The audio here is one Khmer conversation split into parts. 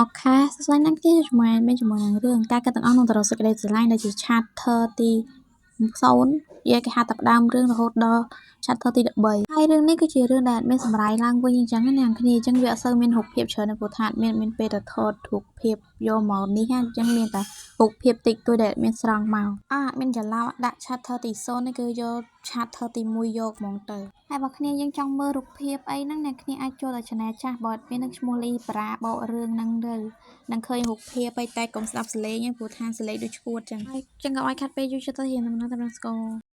អូខេសួស្តីណាស់គ្នាជំរាបមានជាមួយនឹងរឿងការកាត់ទាំងអស់ក្នុងតរសក្តីស្រឡាញ់ដែលជា chapter ទី0និយាយគេហៅតែផ្ដើមរឿងរហូតដល់ chapter ទី13ហើយរឿងនេះគឺជារឿងដែលមានសម្រាយឡើងវិញអញ្ចឹងណាអ្នកគ្នាអញ្ចឹងវាអត់សូវមានរូបភាពច្រើនទេព្រោះថាមានពេលទៅថតរូបភាពយកមកនេះណាអញ្ចឹងមានតែរូបភាពតិចតួចដែលមានស្រង់មកមានច្រឡំដាក់ chapter ទី0នេះគឺយក chapter ទី1យកហ្មងទៅហើយបើគ្នាយើងចង់មើលរូបភាពអីហ្នឹងអ្នកគ្នាអាចចូលដល់ channel ចាស់បើមាននឹងឈ្មោះលីប្រាបករឿងហ្នឹងទៅនឹងឃើញរូបភាពអីតែកុំស្ដាប់សលេងព្រោះថាសលេងដូចឈួតចឹងហើយចឹងក៏ឲ្យខាត់ពេលយូរចិត្តទៅហ៊ានដំណើរតាមស្គរ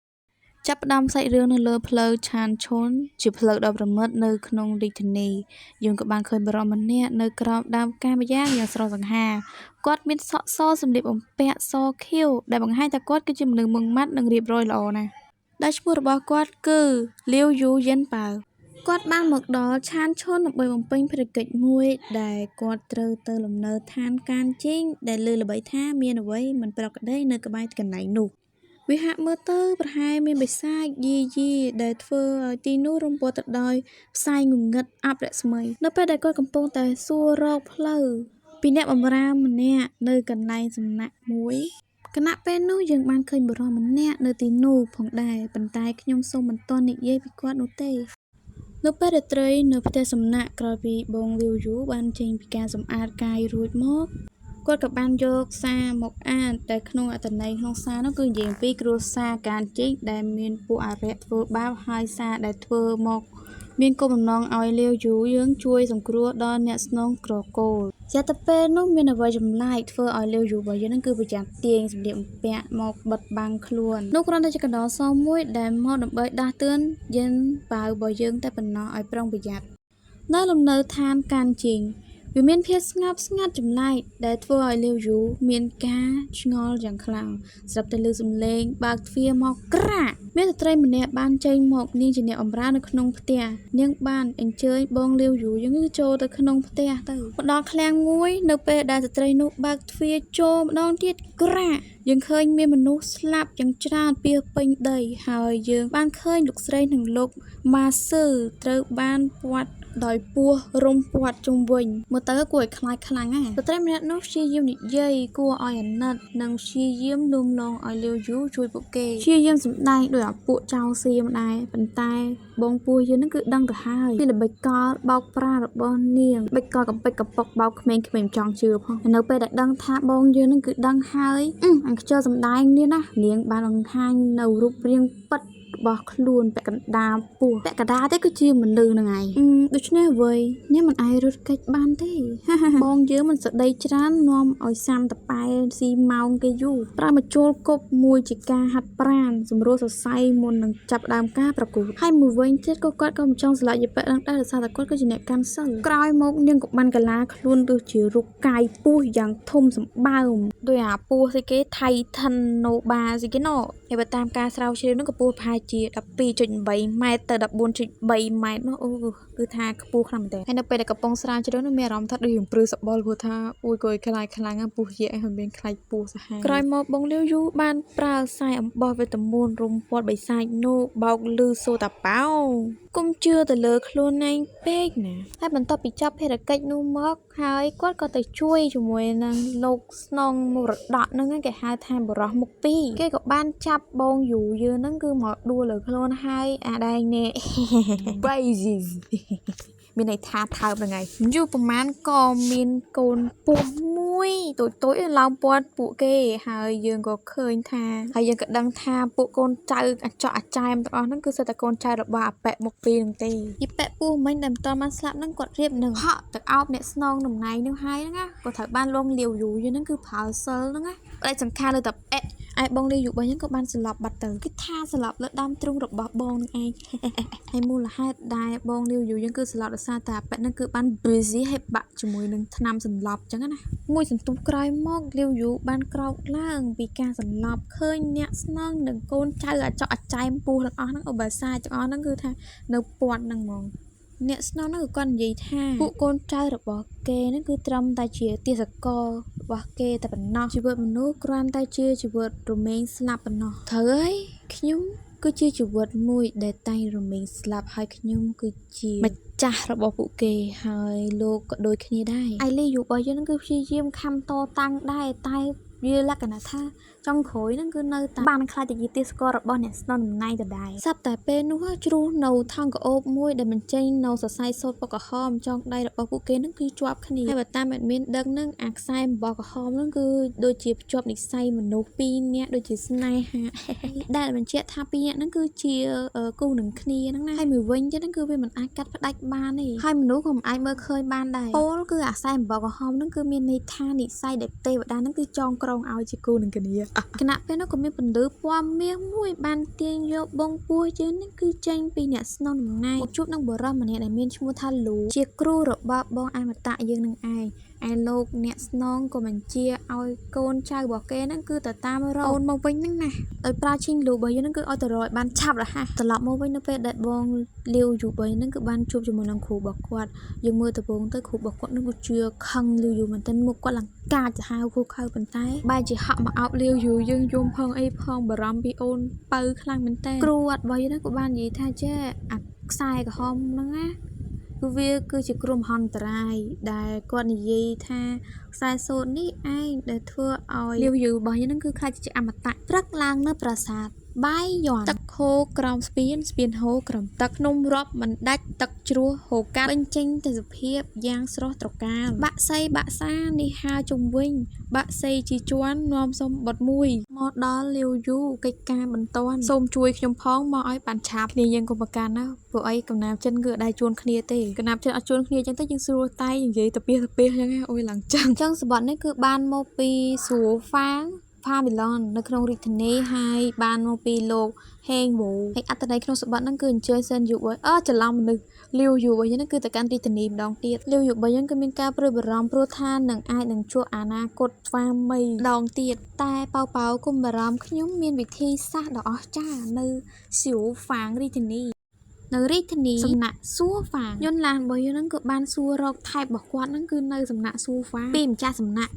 ចាប់ផ្ដើមសាច់រឿងនៅលើផ្លូវឆានឈុនជាផ្លូវដ៏ប្រមឹតនៅក្នុងរាជធានីយើងក៏បានឃើញបរិមម្នាក់នៅក្រោមដើមផ្កាម្យ៉ាងយ៉ាងស្រស់សង្ហាគាត់មានសក់សសម្លៀកបំពាក់សខៀវដែលបង្ហាញថាគាត់គឺជាមនុស្សមុខម៉ាត់និងរៀបរយល្អណាស់ដែលឈ្មោះរបស់គាត់គឺលាវយូយិនប៉ៅគាត់បានមកដល់ឆានឈុនដើម្បីបំពេញភារកិច្ចមួយដែលគាត់ត្រូវទៅលំនៅឋានកានជិញដែលលើល្បីថាមានអ្វីមិនប្រក្រតីនៅក្បែរកន្លែងនោះវាហាក់មើលទៅប្រហែលមានបិសាចយាយីដែលធ្វើឲ្យទីនោះរំពោះទៅដោយផ្សែងងងឹតអប់រស្មីនៅពេលដែលគាត់កំពុងតែសួររកផ្លូវពីអ្នកបម្រើម្នាក់នៅកន្លែងសំណាក់មួយគណៈពេលនោះយើងបានឃើញបុរសម្នាក់នៅទីនោះផងដែរប៉ុន្តែខ្ញុំសូមមិនទាន់និយាយពីគាត់នោះទេនៅពេលរាត្រីនៅផ្ទះសំណាក់ក្រោយពីបងលាវយូបានចេញពីការសម្អាតកាយរួចមកគាត់ក៏បានយកសារមកអានតែក្នុងអត្ថន័យក្នុងសារនោះគឺនិយាយអំពីគ្រួសារការជីកដែលមានពួកអរិយធ្វើបាបហើយសារដែលធ្វើមកមានគោលបំណងឲ្យលាវយូយើងជួយសង្គ្រោះដល់អ្នកស្នងក្រគរជាតែពេលនោះមានអ្វីចម្លែកធ្វើឲ្យលាវយូរបស់យើងនឹងគឺប្រចាំទាញសម្លៀកបំពាក់មកបិទបាំងខ្លួននោះគ្រាន់តែជាកណ្ដោសមួយដែលមកដើម្បីដាស់តឿនយិនប៉ៅរបស់យើងតែប៉ុណ្ណោះឲ្យប្រុងប្រយ័ត្ននៅលំនៅឋានកានជិញវាមានភាពស្ងប់ស្ងាត់ចម្លែកដែលធ្វើឲ្យលាវយូមានការឆ្ងល់យ៉ាងខ្លាំងស្រាប់តែឮសំឡេងបើកទ្វារមកក្រាក់មានស្ត្រីម្នាក់បានចេញមកនាងជាអ្នកបម្រើនៅក្នុងផ្ទះនាងបានអញ្ជើញបងលាវយូយើងគឺចូលទៅក្នុងផ្ទះទៅម្ដងឃ្លាំងមួយនៅពេលដែលស្ត្រីនោះបើកទ្វារចូលម្ដងទៀតក្រាក់យើងឃើញមានមនុស្សស្លាប់យ៉ាងច្រើនពាសពេញដីហើយយើងបានឃើញលោកស្រីនិងលោកម៉ាស៊ឺត្រូវបានពាត់ដោយពស់រុំព័ទ្ធជុំវិញមើលទៅគួរឲ្យខ្លាចខ្លាំងស្ត្រីម្នាក់នោះព្យាយាមនិយាយគួរឲ្យអាណិតនិងព្យាយាមលួងលោមឲ្យលាវយូជួយពួកគេព្យាយាមសម្ដែងដោយអាពួកចៅសៀមដែរប៉ុន្តែបងពោះយើងនឹងគឺដឹងទៅហើយពីល្បិចកលបោកប្រារបស់នាងល្បិចកលកំពេចកំប៉ុកបោកក្មេងៗចង់ជឿផងនៅពេលដែលដឹងថាបងយើងនឹងគឺដឹងហើយអញខ្ជិលសម្ដែងនេះណានាងបានបង្ហាញនៅរូបរាងពិតរបស់ខ្លួនពាក់កណ្ដាលពោះពាក់កណ្ដាលទេគឺជាមនុស្សហ្នឹងឯងដូច្នេះអ្វីនេះមិនអាចរត់គេចបានទេបងយើងមិនសដីច្រើននាំឲ្យសាំតប៉ែស៊ីម៉ោងគេយូរប្រើមកចូលគប់មួយជាការហាត់ប្រាណសម្រួលសរសៃមុននឹងចាប់ដើមការប្រកួតហើយមួយវិញទៀតក៏គាត់ក៏មិនចង់ស្លាប់យីប៉ែនឹងដែរដោយសារតែគាត់គឺជាអ្នកកាន់សិលក្រោយមកនាងក៏បានកលាខ្លួនដូចជារូបកាយពោះយ៉ាងធំសម្បើមដោយអាពោះស្អីគេថៃឋិនណូបាស្អីគេណោហើយបើតាមការស្រាវជ្រាវនោះក៏ពោះប្រហែលជា 12.8 ម៉ែត្រទៅ 14.3 ម៉ែត្រនោះគឺថាខ្ពស់ខ្លាំងមែនទែនហើយនៅពេលដែលកំពុងស្រាវជ្រាវនោះមានអារម្មណ៍ថាដូចយើងព្រឺសបល់ព្រោះថាអួយក៏ខ្លាចខ្លាំងពោះយៈហើយមានខ្លាចពោះសាហាវក្រោយមកបងលាវយូបានប្រើខ្សែអំបោះវេទមន្តរុំព័ទ្ធបិសាចនោះបោកលឺសូតាប៉ោគុំជឿទៅលើខ្លួនឯងពេកណាហើយបន្ទាប់ពីចប់ភារកិច្ចនោះមកហើយគាត់ក៏ទៅជួយជាមួយនឹងលោកស្នងមរតកហ្នឹងគេហៅថាបរោះមុខពីរគេក៏បានចាប់បងយូយើងហ្នឹងគឺមកដួលលើខ្លួនហើយអាដែងនេះ Basis មានន័យថាថើបហ្នឹងហើយយូរប្រហែលក៏មានកូនពោះមួយតូចៗឡើងពាត់ពួកគេហើយយើងក៏ឃើញថាហើយយើងក៏ដឹងថាពួកកូនចៅអាចក់អាចែមទាំងអស់ហ្នឹងគឺសិតតែកូនចៅរបស់អាប៉ែមុខពីរហ្នឹងទេយីប៉ែពោះមិញដែលមិនតបានស្លាប់ហ្នឹងគាត់រៀបនឹងហក់ទៅអោបអ្នកស្នងតំណែងហ្នឹងហើយហ្នឹងណាគាត់ត្រូវបានលងលាវយូយើងហ្នឹងគឺប្រើសិលហ្នឹងណាតែសំខាន់លើតែឯបងលាវយូរបស់យើងក៏បានស្លាប់បាត់ទៅគឺថាស្លាប់លើដើមទ្រូងរបស់បងនឹងឯងហើយមូលហេតុដែលបងលាវយូយើងគឺស្លាប់ដោយសារតែប៉ែហ្នឹងគឺបាន busy ហើយបាក់ជាមួយនឹងថ្នាំសន្លប់អញ្ចឹងណាមួយសន្ទុះក្រោយមកលាវយូបានក្រោកឡើងពីការសន្លប់ឃើញអ្នកស្នងនិងកូនចៅអាចក់អាចែមពោះទាំងអស់ហ្នឹងអូបាសាទាំងអស់ហ្នឹងគឺថានៅពាត់ហ្នឹងហ្មងអ្នកស្នងហ្នឹងគឺគាត់និយាយថាពួកកូនចៅរបស់គេហ្នឹងគឺត្រឹមតែជាទាសកររបស់គេតែប៉ុណ្ណោះជីវិតមនុស្សគ្រាន់តែជាជីវិតរមែងស្លាប់ប៉ុណ្ណោះត្រូវហើយខ្ញុំ គឺជាជីវិតមួយដែលតែងរមែងស្លាប់ហើយខ្ញុំគឺជាម្ចាស់របស់ពួកគេហើយលោកក៏ដូចគ្នាដែរឯលីយូរបស់យើងនឹងគឺព្យាយាមខំតតាំងដែរតែវាលក្ខណៈថាចុងក្រោយហ្នឹងគឺនៅតែបានខ្លាចជាទីស្គាល់របស់អ្នកស្នំតំណែងដដែលសប្តាហ៍ពេលនោះជ្រុះនៅថង់កោបមួយដែលបញ្ចេញនៅសរសៃសូត្រពណ៌ក្រហមចងដៃរបស់ពួកគេហ្នឹងគឺជាប់គ្នាហើយបើតាមអេដមីនដឹងហ្នឹងអាខ្សែអំបោះក្រហមហ្នឹងគឺដូចជាភ្ជាប់និស្ស័យមនុស្សពីរនាក់ដូចជាស្នេហាដែលបញ្ជាក់ថាពីរនាក់ហ្នឹងគឺជាគូនឹងគ្នាហ្នឹងណាហើយមួយវិញទៀតហ្នឹងគឺវាមិនអាចកាត់ផ្ដាច់បានទេហើយមនុស្សក៏មិនអាចមើលឃើញបានដែរពោលគឺអាខ្សែអំបោះក្រហមហ្នឹងគឺមានន័យថានិស្ស័យដែលទេវតាហ្នឹងគឺចងក្រងឲ្យជាគូនឹងគ្នាគណៈពេលនោះក៏មានពន្លឺពណ៌មាសមួយបានទាញយកបងពោះយើងនឹងគឺចេញពីអ្នកស្នំតំណែងជួបនឹងបុរសម្នាក់ដែលមានឈ្មោះថាលូជាគ្រូរបស់បងអមតៈយើងនឹងឯងលោកអ្នកស្នងក៏បញ្ជាឲ្យកូនចៅរបស់គេហ្នឹងគឺទៅតាមរកអូនមកវិញហ្នឹងណាដោយប្រើឈីងលូរបស់យើងហ្នឹងគឺឲ្យទៅរកឲ្យបានឆាប់រហ័សត្រឡប់មកវិញនៅពេលដែលបងលាវយូរបស់ហ្នឹងគឺបានជួបជាមួយនឹងគ្រូរបស់គាត់យើងមើលទៅវងទៅគ្រូរបស់គាត់ហ្នឹងក៏ជឿខឹងលាវយូមែនតើមុខគាត់ឡើងកាចសាហាវគូខៅប៉ុន្តែបែរជាហក់មកអោបលាវយូយើងយំផងអីផងបារម្ភពីអូនបើខ្លាំងមែនតើគ្រូអត់របស់យើងហ្នឹងក៏បាននិយាយថាចេះអាខ្សែក្រហមហ្នឹងណាគឺវាគឺជាគ្រោះមហន្តរាយដែលគាត់និយាយថាខ្សែសូត្រនេះឯងដែលធ្វើឲ្យលាវយូរបស់យើងហ្នឹងគឺខ្លាចជាអមតៈព្រឹកឡើងនៅប្រាសាទបាយយន់ទឹកហូរក្រោមស្ពានហូរក្រោមទឹកភ្នំរាប់មិនដាច់ទឹកជ្រោះហូរកាត់បញ្ចេញទៅសភាពយ៉ាងស្រស់ត្រកាលបាក់សីបាក់សានេះហាជុំវិញបាក់សីជាជាន់នាំសុំបុតមួយមកដល់លាវយូកិច្ចការបន្ទាន់សូមជួយខ្ញុំផងមកឲ្យបានឆាប់គ្នាយើងកុំប្រកាន់ណាព្រោះអីកំណាព្យចិនគឺអត់ដែរជួនគ្នាទេកំណាព្យចិនអត់ជួនគ្នាអញ្ចឹងទៅយើងស្រួលតែនិយាយទៅពីអញ្ចឹងអូយឡើងចឹងសបត់នេះគឺបានមកពីស្រួលហ្វាងផាមីឡននៅក្នុងរាជធានីហើយបានមកពីលោកហេងវូហើយអត្តន័យក្នុងសបត់ហ្នឹងគឺអញ្ជើញសិនយូច្រឡំមនុស្សលាវយូរបស់យើងហ្នឹងគឺទៅកាន់រាជធានីម្ដងទៀតលាវយូរបស់យើងគឺមានការព្រួយបារម្ភព្រោះថានឹងអាចនឹងជួបអនាគតស្វាមីម្ដងទៀតតែប៉ៅគុំបារម្ភខ្ញុំមានវិធីសាស្ត្រដ៏អស្ចារ្យនៅសៀវហ្វាងរាជធានីនៅរាជធានីសំណាក់សួរហ្វាងយន្តឡានរបស់យើងហ្នឹងគឺបានសួររកថែបរបស់គាត់ហ្នឹងគឺនៅសំណាក់សួរហ្វាងពីម្ចាស់សំណាក់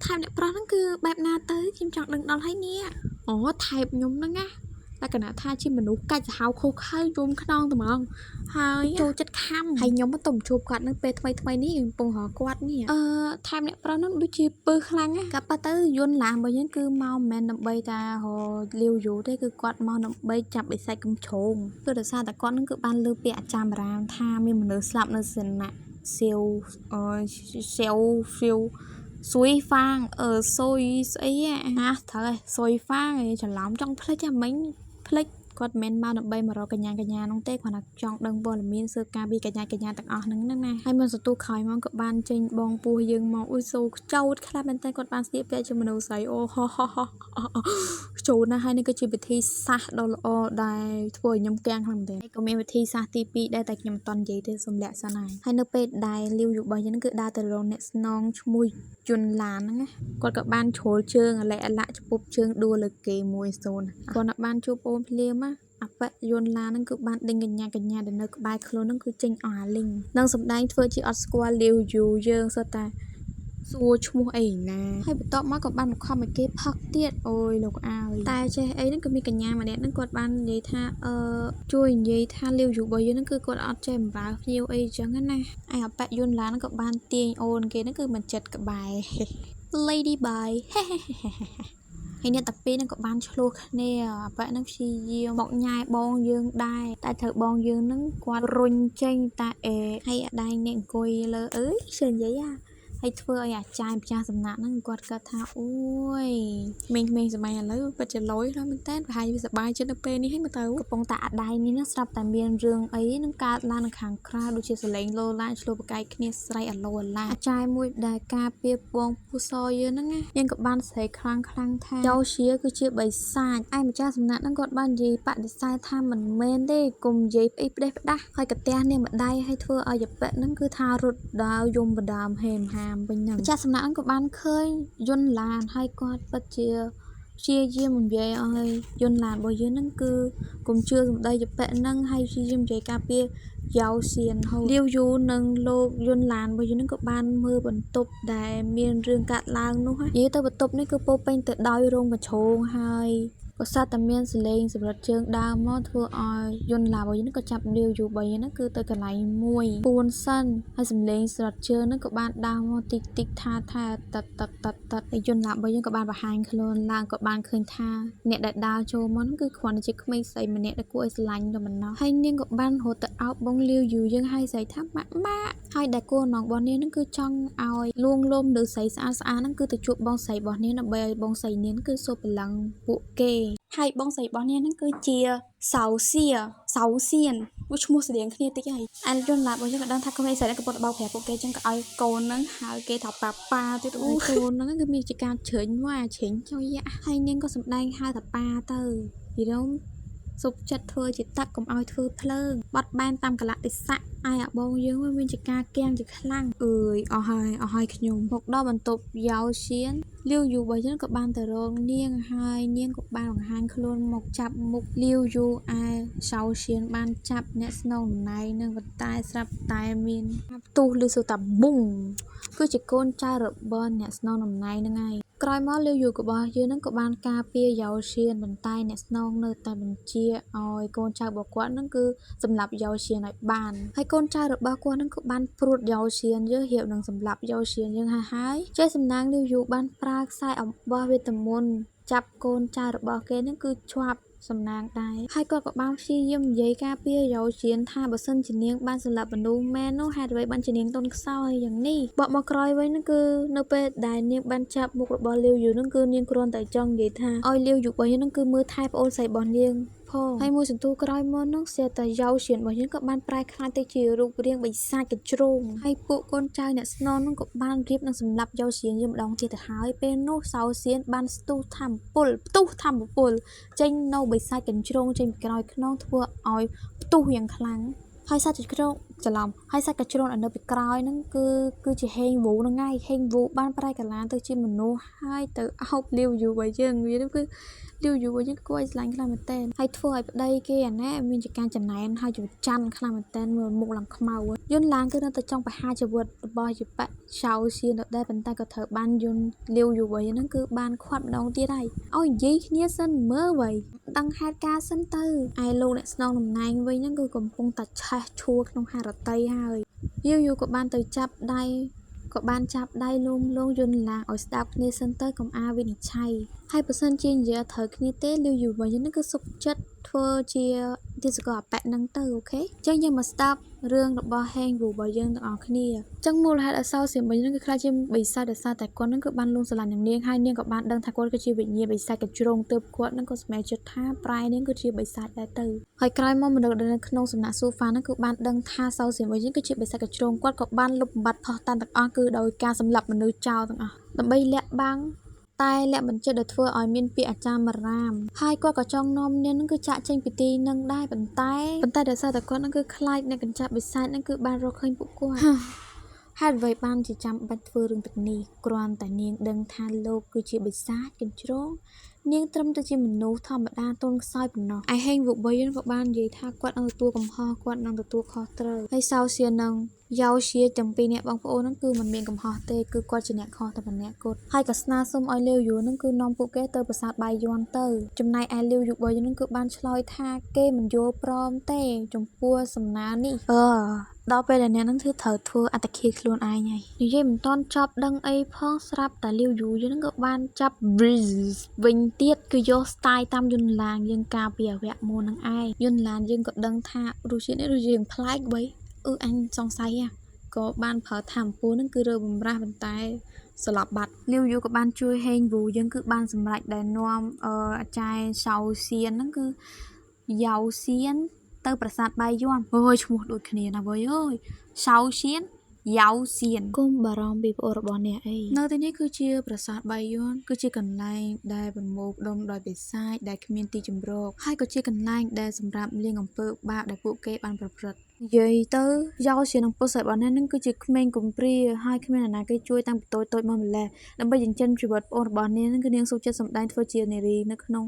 ថែបអ្នកប្រុសហ្នឹងគឺបែបណាទៅខ្ញុំចង់ដឹងដល់ហើយនេះថែបខ្ញុំហ្នឹងណាលក្ខណៈថាជាមនុស្សកាច់សាហាវខុសខើយំខ្នងត្មងហើយចូលចិត្តខំហើយខ្ញុំទៅជួបគាត់នៅពេលថ្មីនេះកំពុងរកគាត់នេះថែមអ្នកប្រុសហ្នឹងដូចជាពើខ្លាំងណាក៏ប៉ុន្តែយន្តឡានរបស់យើងគឺមកមិនមែនដើម្បីតែរលាវយូទេគឺគាត់មកដើម្បីចាប់បិសាចកំជ្រោងគឺដោយសារតែគាត់ហ្នឹងគឺបានលើពាក្យអាចារ្យបារាមថាមានមនុស្សស្លាប់នៅសំណាក់សៀវស៊ុយហ្វាងស៊ុយស្អីណាត្រូវហើយស៊ុយហ្វាងច្រឡំចង់ភ្លេចអាមិញភ្លេចគាត់មិនមកដើម្បីមករកកញ្ញានោះទេគាត់ថាចង់ដឹងព័ត៌មានស៊ើបការពីកញ្ញាទាំងអស់ហ្នឹងណាហើយមិនសន្ទុះក្រោយមកក៏បានចេញបងពោះយើងមកអ៊ុយសូខ្ចោតខ្លះមែនតើគាត់បានស្លៀកពាក់ជាមនុស្សស្រីខ្ចោតណាស់ហើយនេះក៏ជាវិធីសាស្ត្រដ៏ល្អដែលធ្វើឲ្យខ្ញុំកាំងខ្លាំងមែនតើក៏មានវិធីសាស្ត្រទី2ដែរតែខ្ញុំមិនតន់និយាយទេសូមលាក់សិនហើយនៅពេលដែលលាវយូរបស់យើងគឺដើរទៅរកអ្នកស្នងឈ្មោះយន្តឡានហ្នឹងណាគាត់ក៏បានជ្រុលជើងអាឡែអាឡាក់ចំពុបជើងដួលលើគេ1-0គាត់បានជួបអូនភ្លាមអបយន្តឡានហ្នឹងគឺបានដេញកញ្ញាដែលនៅក្បែរខ្លួនហ្នឹងគឺចេញអស់អាលីងនឹងសម្ដែងធ្វើជាអត់ស្គាល់លាវយូយើងសតែសួរឈ្មោះអីណាហើយបន្ទាប់មកក៏បានមកខំឲ្យគេផឹកទៀតអូយលោកអើយតែចេះអីហ្នឹងក៏មានកញ្ញាម្នាក់ហ្នឹងគាត់បាននិយាយថាជួយនិយាយថាលាវយូរបស់យើងហ្នឹងគឺគាត់អត់ចេះបម្រើភ្ញៀវអីចឹងណាឯអបយន្តឡានហ្នឹងក៏បានទាញអូនគេហ្នឹងគឺមិនចិត្តក្បែរ Lady Bye ហើយអ្នកតាពីរហ្នឹងក៏បានឆ្លោះគ្នាអបហ្នឹងព្យាយាមមកញ៉ែបងយើងដែរតែត្រូវបងយើងហ្នឹងគាត់រុញចេញតាហើយអាដែងអ្នកអង្គុយលើជើងនិយាយហើយធ្វើឲ្យអាចារ្យម្ចាស់សំណាក់ហ្នឹងគាត់គាត់ថាអូយមេងសម័យឥឡូវពិតជាលយណាស់មែនតើប្រហែលវាសប្បាយចិត្តនៅពេលនេះហ្នឹងមើលទៅកំពុងតែអាដែងនេះណាស្រាប់តែមានរឿងអីនឹងកើតឡើងនៅខាងក្រៅដូចជាសលេងលោឡាឆ្លោះប្រកែកគ្នាស្រ័យអាឡូអាឡាអាចារ្យមួយដែលការពារពងពុសយើងហ្នឹងណាយើងក៏បានស្រែកខ្លាំងថាចៅជាគឺជាបិសាចឯម្ចាស់សំណាក់ហ្នឹងគាត់បាននិយាយបដិសេធថាមិនមែនទេគុំនិយាយផ្អីផ្ដេសផ្ដាស់ហើយកទះនាងម្ដាយឲ្យធ្វើឲ្យយបៈហ្នឹងគឺថារត់ដាវយំបដាមហេមហាមវិញហ្នឹងម្ចាស់សំណាក់ហ្នឹងក៏បានឃើញយន្តឡានហើយគាត់ពិតជាព្យាយាមនិយាយឲ្យយន្តឡានរបស់យើងហ្នឹងគឺកុំជឿសម្ដីយបៈហ្នឹងហើយព្យាយាមនិយាយការពារយ៉ាវសៀនហូលាវយូនិងលោកយន្តឡានរបស់យើងហ្នឹងក៏បានមើលបន្ទប់ដែលមានរឿងកាត់ឡើងនោះនិយាយទៅបន្ទប់នេះគឺពោពេញទៅដោយរោងកញ្ជ្រោងហើយ ក៏សត្វតែមានសលេងសម្រាប់ជើងដើមមកធ្វើឲ្យយន្តឡារបស់យើងក៏ចាប់លាវយូបីហ្នឹងគឺទៅកន្លែងមួយពួនសិនហើយសំលេងស្រាត់ជើងហ្នឹងក៏បានដើរមកតិចតិចថាតតហើយយន្តឡារបស់យើងក៏បានបង្ហាញខ្លួនឡើងក៏បានឃើញថាអ្នកដែលដើរចូលមកហ្នឹងគឺគ្រាន់តែជាក្មេងស្រីម្នាក់ដែលគួរឲ្យស្រឡាញ់តែប៉ុណ្ណោះហើយនាងក៏បានរត់ទៅអោបបងលាវយូយើងហើយស្រីថាម៉ាក់ហើយដែលគោលនងរបស់នាងហ្នឹងគឺចង់ឲ្យលួងលោមលើស្រីស្អាតហ្នឹងគឺទៅជួបបងស្រីរបស់នាងដើម្បីឲ្យបងស្រីនាងគឺសូបល្លឹងពួកគេហើយបងស្រីរបស់នាងហ្នឹងគឺជាសៅសៀនវាឈ្មោះស្តៀងគ្នាតិចហើយអានយន្តឡារបស់យើងក៏ដឹងថាក្មេងស្រីហ្នឹងក៏ពុតបោកប្រាប់ពួកគេចឹងក៏ឲ្យកូនហ្នឹងហៅគេថាប៉ាទៀតអូកូនហ្នឹងគឺមានជាការជ្រេញមកជ្រេញចុយហើយនាងក៏សម្ដែងហៅថាប៉ាទៅយីរំសុបចិត្តធ្វើជាទឹកកុំឲ្យធ្វើភ្លើងបត់បែនតាមកលៈទេសៈអាយអាបងយើងមានជាការកៀងជាខ្លាំងអើយអស់ហើយខ្ញុំមកដល់បន្ទប់យោឈៀនលាវយូរបស់យើងក៏បានទៅរកនាងហើយនាងក៏បានបង្ហាញខ្លួនមកចាប់មុខលាវយូឯសៅឈៀនបានចាប់អ្នកស្នងណៃនឹងបន្តែស្រាប់តែមានផ្ទុះឬសូតាប៊ុងគឺជាកូនចៅរបស់អ្នកស្នងណៃនឹងហើយក្រោយមកលាវយូរបស់យើងនឹងក៏បានការពារយោឈៀនបន្តែអ្នកស្នងនៅតែបញ្ជាឲ្យកូនចៅរបស់គាត់នឹងគឺសម្លាប់យោឈៀនឲ្យបានហើយកូនចៅរបស់គាត់នឹងក៏បានព្រួតយោឈៀនយើងរៀបនឹងសម្លាប់យោឈៀនយើងហើយចេះសំណាងលាវយូបានប្រើខ្សែអំបោះវេទមន្តចាប់កូនចៅរបស់គេនឹងគឺជាប់សំណាងដែរហើយគាត់ក៏បានព្យាយាមនិយាយការពារយោឈៀនថាបើសិនជានាងបានសម្លាប់មនុស្សមែននោះហេតុអ្វីបានជានាងទុនខ្សោយយ៉ាងនេះបកមកក្រោយវិញនឹងគឺនៅពេលដែលនាងបានចាប់មុខរបស់លាវយូនឹងគឺនាងគ្រាន់តែចង់និយាយថាឲ្យលាវយូរបស់យើងនឹងគឺមើលថែប្អូនស្រីរបស់នាងផងហើយមួយសន្ទុះក្រោយមកនោះស្ទើរតែយោឈៀនរបស់យើងក៏បានប្រែក្លាយទៅជារូបរាងបិសាចកញ្ជ្រោងហើយពួកកូនចៅអ្នកស្នងនោះក៏បានរៀបនឹងសម្លាប់យោឈៀនយើងម្ដងទៀតទៅហើយពេលនោះសៅសៀនបានផ្ទុះធម្មពលចេញនៅបិសាចកញ្ជ្រោងចេញពីក្រោយខ្នងធ្វើឲ្យផ្ទុះយ៉ាងខ្លាំងហើយសាច់កញ្ជ្រោងច្រឡំហើយសាច់កញ្ជ្រោងនៅពីក្រោយហ្នឹងគឺជាហេងវូហ្នឹងហើយហេងវូបានប្រែកាឡាទៅជាមនុស្សហើយទៅអោបលាវយូរបស់យើងវាគឺលាវយូរបស់យើងគួរឲ្យស្រឡាញ់ខ្លាំងមែនតើហើយធ្វើឲ្យប្តីគេអាណែមានជាការចំណែនហើយជាច័ន្ទខ្លាំងមែនតើមើលមុខឡើងខ្មៅយន្តឡានគឺនៅតែចង់បហាជីវិតរបស់យបៈសៅសៀនដដែលប៉ុន្តែក៏ត្រូវបានយន្តលាវយូរបស់យើងហ្នឹងគឺបានខាត់ម្ដងទៀតហើយឲ្យនិយាយគ្នាសិនមើលវ៉ៃដឹងហេតុការសិនទៅឯលោកអ្នកស្នងតំណែងវិញហ្នឹងគឺកំពុងតែឆេះឈួរក្នុងហារតីហើយយូក៏បានទៅចាប់ដៃលងយន្តឡាឲ្យស្ដាប់គ្នាសិនទៅកុំអាវិនិច្ឆ័យហើយបើសិនជានិយាយត្រូវគ្នាទេលាវយូរបស់យើងហ្នឹងគឺសុខចិត្តធ្វើជាទីសកលអបៈហ្នឹងទៅអូខេចឹងយើងមកស្ដាប់រឿងរបស់ហេងវូរបស់យើងទាំងអស់គ្នាចឹងមូលហេតុឲ្យសៅសៀនរបស់យើងគឺខ្លាចជាបិសាចដោយសារតែគាត់ហ្នឹងគឺបានលួងស្រឡាញ់នឹងនាងហើយនាងក៏បានដឹងថាគាត់គឺជាវិញ្ញាណបិសាចកញ្ជ្រោងទើបគាត់ហ្នឹងក៏សម្រេចចិត្តថាប្រែនាងគឺជាបិសាចដែរទៅហើយក្រោយមកមនុស្សដែលនៅក្នុងសំណាក់ស៊ូហ្វាហ្នឹងគឺបានដឹងថាសៅសៀនរបស់យើងគឺជាបិសាចកញ្ជ្រោងគាត់ក៏បានលុបបំបាត់ផុសតាំងទាំងអស់គឺដោយការសម្លាប់មនុស្សចោលទាំងអស់ដើម្បីលាក់បាំងតែលាក់បញ្ជាដែលធ្វើឲ្យមានពាក្យអាចារ្យមរាមហើយគាត់ក៏ចង់នាំនាងនឹងគឺចាក់ចេញពីទីនឹងដែរប៉ុន្តែដោយសារតែគាត់នឹងគឺខ្លាចអ្នកកញ្ចាប់បិសាចនឹងគឺបានរកឃើញពួកគាត់ហេតុអ្វីបានជាចាំបាច់ធ្វើរឿងទាំងនេះគ្រាន់តែនាងដឹងថាលោកគឺជាបិសាចកញ្ជ្រោងនាងត្រឹមតែជាមនុស្សធម្មតាទន់ខ្សោយប៉ុណ្ណោះឯហេងវុបយក៏បាននិយាយថាគាត់នឹងទទួលកំហុសគាត់នឹងទទួលខុសត្រូវហើយសៅសៀននឹងយោជាទាំងពីរអ្នកបងប្អូនហ្នឹងគឺមិនមានកំហុសទេគឺគាត់ជាអ្នកខុសតែម្នាក់គត់ហើយក៏ស្នើសុំឲ្យលាវយូហ្នឹងគឺនាំពួកគេទៅប្រាសាទបាយ័នទៅចំណែកឯលាវយូរបស់យើងហ្នឹងគឺបានឆ្លើយថាគេមិនយល់ព្រមទេចំពោះសំណើនេះដល់ពេលដែលអ្នកហ្នឹងត្រូវធ្វើអត្តឃាតខ្លួនឯងហើយនិយាយមិនទាន់ចប់ដឹងអីផងស្រាប់តែលាវយូយើងហ្នឹងក៏បានចាប់ Breeze វិញទៀតគឺយកស្ទាយតាមយន្តឡានយើងការពីអវៈមុនហ្នឹងឯងយន្តឡានយើងក៏ដឹងថារសជាតិនេះរសជាតិប្លែកបីអញសង្ស័យក៏បានប្រើថាមពលហ្នឹងគឺរើបំរាស់ប៉ុន្តែស្លាប់បាត់លាវយូក៏បានជួយហេងវូយើងគឺបានសម្រេចដែលនាំអាចារ្យសៅសៀនហ្នឹងគឺយោសៀនទៅប្រាសាទបាយ័នអូយឈ្មោះដូចគ្នាណាវើយអើយសៅសៀនយោសៀនគុំបារម្ភពីប្អូនរបស់អ្នកអីនៅទីនេះគឺជាប្រាសាទបាយ័នគឺជាកន្លែងដែលប្រមូលផ្ដុំដោយបិសាចដែលគ្មានទីជម្រកហើយក៏ជាកន្លែងដែលសម្រាប់លាងអំពើបាបដែលពួកគេបានប្រព្រឹត្តនិយាយទៅយោជានឹងពុទ្ធសាសនាហ្នឹងគឺជាក្មេងកំព្រាហើយគ្មានអ្នកណាគេជួយតាំងពីតូចមកម្លេះដើម្បីចិញ្ចឹមជីវិតប្អូនរបស់នាងហ្នឹងគឺនាងសុខចិត្តសម្ដែងធ្វើជានារីនៅក្នុង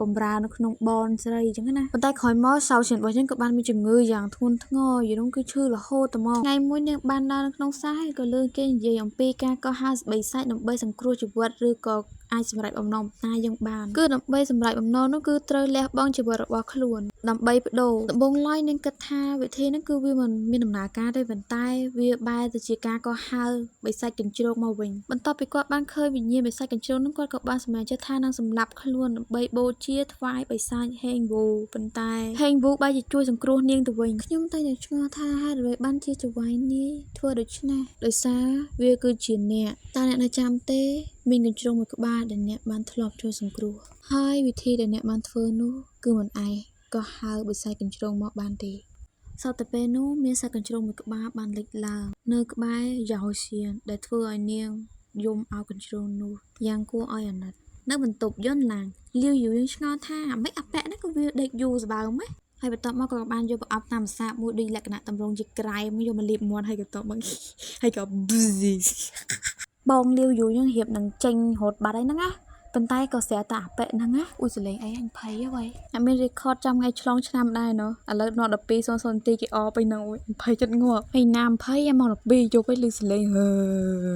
បំរើនៅក្នុងបនស្រីអញ្ចឹងណាប៉ុន្តែក្រោយមកសៅសៀនរបស់យើងក៏បានមានជំងឺយ៉ាងធ្ងន់ធ្ងរយល់គឺឈឺរហូតមកថ្ងៃមួយនាងបានដើរនៅក្នុងផ្សារហើយក៏លើគេនិយាយអំពីការកោះហៅស្បៃសាច់ដើម្បីសង្គ្រោះជីវិតឬក៏ អាចសម្រេចបំណងតាយើងបានគឺដើម្បីសម្រេចបំណងនោះគឺត្រូវលះបង់ជីវិតរបស់ខ្លួនដើម្បីបដូរដំបងឡើយនឹងគិតថាវិធីហ្នឹងគឺវាមិនមានដំណើរការទេប៉ុន្តែវាបែរទៅជាការកោះហៅបិសាចកញ្ជ្រោកមកវិញបន្ទាប់ពីគាត់បានឃើញវិញ្ញាណបិសាចកញ្ជ្រោកហ្នឹងគាត់ក៏បានសម្រេចចិត្តថានឹងសម្លាប់ខ្លួនដើម្បីបូជាថ្វាយបិសាចហេងវូប៉ុន្តែហេងវូបែរជាជួយសង្គ្រោះនាងទៅវិញខ្ញុំតែឆ្ងល់ថាហេតុអ្វីបានជាចៅហ្វាយនេះធ្វើដូច្នេះដោយសារវាគឺជាអ្នកតើអ្នកនៅចាំទេមានកញ្ជ្រោកមួយក្បាលដែលអ្នកបានធ្លាប់ជួយសង្គ្រោះហើយវិធីដែលអ្នកបានធ្វើនោះគឺមិនឯងក៏ហៅបិសាចកញ្ជ្រោកមកបានទេសតទៅពេលនោះមានសត្វកញ្ជ្រោកមួយក្បាលបានលេចឡើងនៅក្បែរយ៉ាហូសៀនដែលធ្វើឲ្យនាងយំឲ្យកញ្ជ្រោកនោះយ៉ាងគួរឲ្យអាណិតនៅបន្ទប់យន្តឡានលាវយូយើងឆ្ងល់ថាមិនអាប៉ែហ្នឹងក៏វាដេកយូរស្បើម៉េចហើយបន្ទាប់មកក៏បានយកប្រអប់តាមសាបមួយដូចលក្ខណៈតម្រង់ជាក្រែមយកមកលាបមាត់ហើយក៏តបមកហើយក៏បងលាវយូយើងរៀបនឹងចេញរត់បាត់ហើយហ្នឹងណាប៉ុន្តែក៏ស្ទើរតែអាប៉ែហ្នឹងណាអ៊ុយសលេងអីអញភ័យហ៎វ៉ៃអត់មាន record ចាំថ្ងៃឆ្លងឆ្នាំដែរណោះឥឡូវដល់12:00 នាទីគេអពេញហ្នឹងអុយភ័យចិត្តងាប់ហើយណាមភ័យមក12យប់ឲ្យលឺសលេងអ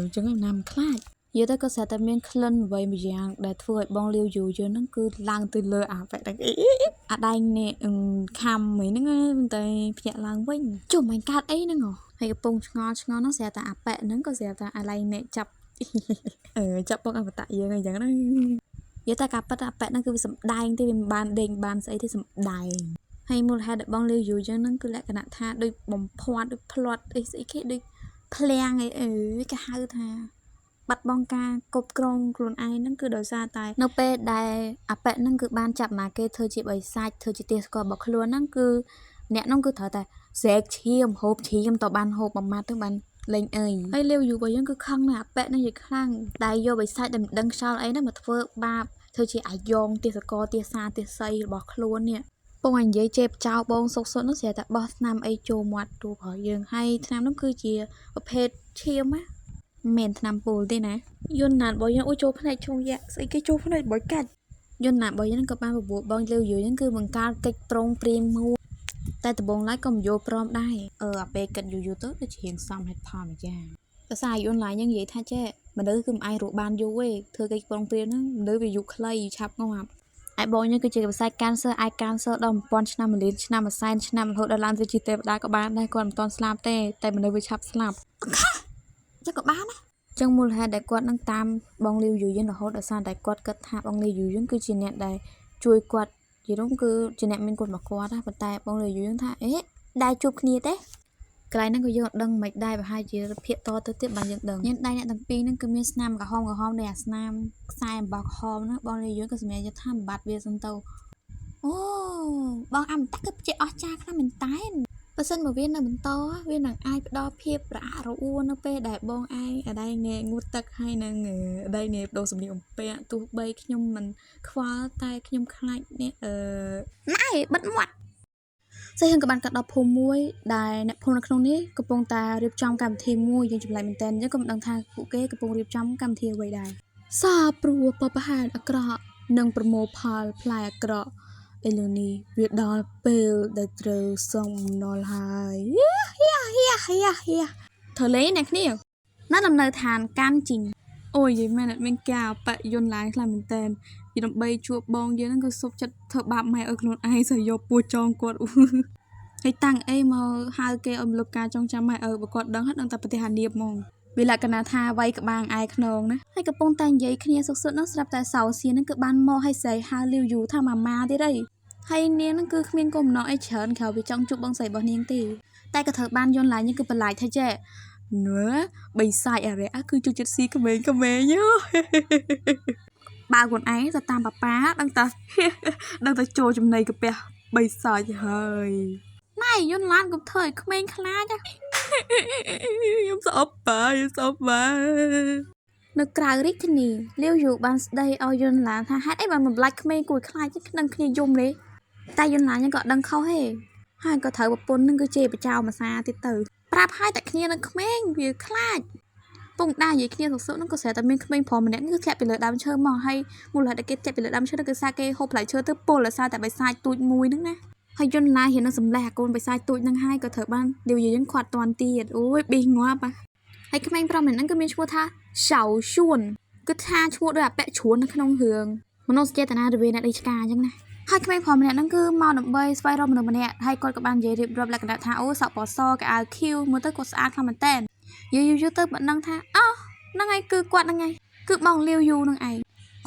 ញ្ចឹងណាមខ្លាចនិយាយទៅក៏ស្ទើរតែមានក្លិនអ្វីមួយយ៉ាងដែលធ្វើឲ្យបងលាវយូយើងហ្នឹងគឺឡើងទៅលើអាប៉ែហ្នឹងអាដៃនេះខំហ្នឹងតែភ្ញាក់ឡើងវិញជុំមិនកើតអីហ្នឹងហើយកំពុងឆ្ងល់ហ្នឹងស្ទើរតែអាប៉ែហ្នឹងក៏ស្ទើរតែអាឡៃនេះចាប់ចាប់បងអវតៈយើងអញ្ចឹងហ្នឹងនិយាយតែការប៉ែអាប៉ែហ្នឹងគឺវាសំដែងទេវាមិនបានដេញបានស្អីទេសំដែងហើយមូលហេតុដែលបងលាវយូយើងហ្នឹងគឺលក្ខណៈថាដូចបំភាត់ដូចផ្លាត់អីស្អីគេដូចភ្លាំងអីគេហៅថាបាត់បង់ការគ្រប់គ្រងខ្លួនឯងហ្នឹងគឺដោយសារតែនៅពេលដែលអាប៉ែហ្នឹងគឺបានចាប់ណាគេធ្វើជាបិសាចធ្វើជាទាស្គាល់របស់ខ្លួនហ្នឹងគឺអ្នកហ្នឹងគឺត្រូវតែស្រែកឈាមហូបឈាមតបានហូបមួយម៉ាត់ទៅបានលេងអីហើយលាវយូរបស់យើងគឺខឹងណាស់អាប៉ែហ្នឹងនិយាយខ្លាំងដែលយកបិសាចដែលមិនដឹងខ្យល់អីហ្នឹងមកធ្វើបាបធ្វើជាអាយ៉ងទាស្គាល់ទាសាទាស័យរបស់ខ្លួននេះពងនិយាយជេបចោលបងសុកសុតនោះស្រាប់តែបោះថ្នាំអីចូលមាត់ទូរបស់យើងហើយថ្នាំនោះគឺជាប្រភេទឈាមណាមិនថ្នាំពុលទេណាយន្តណាតរបស់យើងអូចូលផ្នែកឈងយ៉ាស្អីគេចូលផ្នែកបយកាច់យន្តណាតរបស់យើងក៏បានបបួលបងលាវយូហ្នឹងគឺបង្កើតកិច្ចប្រងព្រៀងមួយតែដំបងឡើយក៏មិនយល់ព្រមដែរអាពេលគិតយូរទៅដូចជារៀងសំហេតុផលមួយយ៉ាងភាសាយន្តឡាយយើងនិយាយថាចេះមនុស្សគឺមិនអាចរស់បានយូរទេធ្វើកិច្ចប្រងព្រៀងហ្នឹងមនុស្សវាយុខ្លីឆាប់ងាប់ឯបងយើងគឺជាវិស័យ cancer អាច cancer ដល់1000ឆ្នាំ1លានឆ្នាំ1សែនឆ្នាំរហូតដល់ឡើងទៅជាទេវតាក៏បានដែរគាត់មិនទាន់ស្លាប់ទេតែមនុស្សវាឆាប់ស្លាប់ចឹងក៏បានដែរចឹងមូលហេតុដែលគាត់នឹងតាមបងលាវយូយើងរហូតដល់សារតែគាត់គិតថាបងលាវយូយើងគឺជាអ្នកដែលជួយគាត់ជានោះគឺជាអ្នកមានគុណរបស់គាត់ណាប៉ុន្តែបងលាវយូយើងថាដែរជួបគ្នាទេកន្លែងហ្នឹងក៏យើងអត់ដឹងមិនដែរប្រហែលជាភាគតទៅទៀតបានយើងដឹងញ៉ាំដៃអ្នកទាំងពីរហ្នឹងគឺមានស្នាមក្រហមនៃអាស្នាមខ្សែអំបោះក្រហមហ្នឹងបងលាវយើងក៏សម្រាប់ថាបំបត្តិវាសិនទៅអូបងអមតៈគឺជាអស្ចារ្យខ្លាំងមែនតើបើសិនមកវានៅបន្តវានឹងអាចផ្ដល់ភាពរអាក់រអួលនៅពេលដែលបងឯងអដៃងាយងូតទឹកហើយនឹងអដៃងាយបដូរសម្លៀកបំពាក់ទោះបីខ្ញុំមិនខ្វល់តែខ្ញុំខ្លាចនេះណែបិទមាត់ស្អីហ្នឹងក៏បានកាត់ដល់ភូមិមួយដែលអ្នកភូមិនៅក្នុងនេះកំពុងតែរៀបចំកម្មវិធីមួយយើងចម្លែកមែនតើយើងក៏មិនដឹងថាពួកគេកំពុងរៀបចំកម្មវិធីអ្វីដែរព្រោះបបហានអាក្រក់និងប្រមូលផលផ្លែអាក្រក់ឥឡូវនេះវាដល់ពេលដែលត្រូវសងបំណុលហើយធ្វើលេងអ្នកគ្នានៅលំនៅឋានកាន់ជីងអូយនិយាយមែនអត់មានការបៈយន្តឡើងខ្លាំងមែនតើពីដើម្បីជួបបងយើងហ្នឹងគឺសុបចិត្តធ្វើបាបម៉ែឲ្យខ្លួនឯងសើយកពួរចងគាត់ហើយតាំងអីមកហៅគេឲ្យមលុបការចងចាំម៉ែឲ្យបើគាត់ដឹងតែប្រទេសអានៀបហ្មងវាលក្ខណៈថាវាយក្បាលឯខ្នងណាហើយកំពុងតែនិយាយគ្នាសុខហ្នឹងស្រាប់តែសៅសៀនហ្នឹងគឺបានមកឲ្យស្រីហៅលាវយូថាម៉ាម៉ាទៀតហើយនាងហ្នឹងគឺគ្មានគំនិតអីច្រើនក្រៅពីចង់ជួបបងស្រីរបស់នាងទេតែក៏ត្រូវបានយន្តឡាយនេះគឺបន្លាយថាចេះបិសាចអរិយគឺជួយចិត្តស៊ីក្មេងបើខ្លួនឯងទៅតាមប៉ាដឹងតែចូលចំណីកាពះបិសាចហើយណែយន្តឡានកុំធ្វើឲ្យក្មេងខ្លាចខ្ញុំសោកនៅក្រៅរាជធានីលាវយូបានស្ដីឲ្យយន្តឡានថាហេតុអីបានបំផ្លាច់ក្មេងគួរខ្លាចនឹងគ្នាយំទេតែយន្តឡានហ្នឹងក៏ដឹងខុសហេហើយក៏ត្រូវប្រពន្ធនឹងគឺជេរបចោមសាទៀតទៅប្រាប់ឲ្យតែគ្នានឹងក្មេងវាខ្លាចពងដែរនិយាយគ្នាសុខហ្នឹងក៏ស្រាប់តែមានក្មេងប្រុសម្នាក់គឺធ្លាក់ពីលើដើមឈើមកហើយមូលហេតុដែលគេធ្លាក់ពីលើដើមឈើគឺសារគេហូបផ្លែឈើទៅពុលដោយសារតែបិសាចទូចមួយហ្នឹងណាហើយយន្តឡាហ៊ាននឹងសម្លេះអាកូនបិសាចទូចហ្នឹងហើយក៏ត្រូវបានលាវយូយើងខាត់តាន់ទៀតអូយប៊ីងាប់ហើយក្មេងប្រុសម្នាក់ហ្នឹងគឺមានឈ្មោះថាសៅឈួន cứ tha chua đôi bẹ chuồn nó không hưởngมันต้องเจตนาด้วยนะดิฉกาจังนะให้ขมิ้นพอมันเนี่ยนั่นคือมอหนุ่มใบสไปรอมหนุ่มเนี่ยให้กดกับบ้านเจริบรับหลักกระดาษท่าโอ้สอบปอซอกับอาคิวมือเตอร์กดสะอาดคำมันเต้นยูเตอร์มันนั่งท่าอ้าวนั่งไงคือกวาดนั่งไงคือมองเลี้ยวยูนั่งไง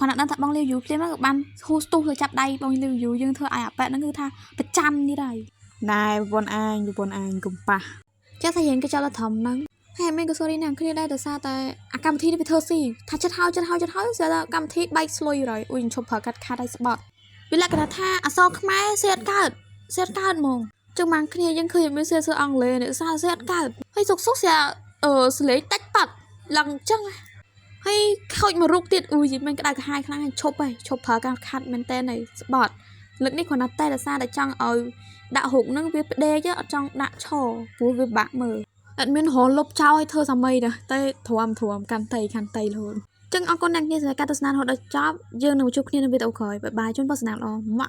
ขณะนั้นถ้ามองเลี้ยวยูเรียกว่ากับบ้านโฮสตูเธอจับได้มองเลี้ยวยูยังเธอไอ้แปะนั่นคือท่าประจันนี่ได้ได้บนอ่างอยู่บนอ่างกุมปะเจ้าทหารก็เจ้าละทอมนั่งให้แม่ก็โซลีนังขึ้นได้แต่ซาแต่อากรรมที่ไปเธอสิถ้าจะเท้าเสียแล้วกรรมที่ใบสลอยเลยอุ้ยชมเผอกัดคาได้สปอร์ตวิลากระท่าอซอกไม้เสียดกัดมองจังมังขึ้นยังเคยไม่เสียเสืออังเลยเนี่ยซาเสียดกัดให้สุกเสียสเลตัดปัดหลังจังให้เข้ามารุกติดอุ้ยมันก็ได้กับ2 ครั้งชบไปชบเผอการคัดมันเต้นในสปอร์ตลึกนี่คนนัดเต้แต่ซาแต่จังเอาด่าหกนั่งเวียเดย์เยอะจังด่าช่อปูเวียบะมืออันเป็นหอลบเจ้าให้เธอทำไมนะเต้ถ่วมกันไตเลยจึงเอาคนนักเนี่ยสายการตัดสินหอดจับยืนหนึ่งชุบเนี่ยในเวทเอาคอยบายจนปัสสาวะ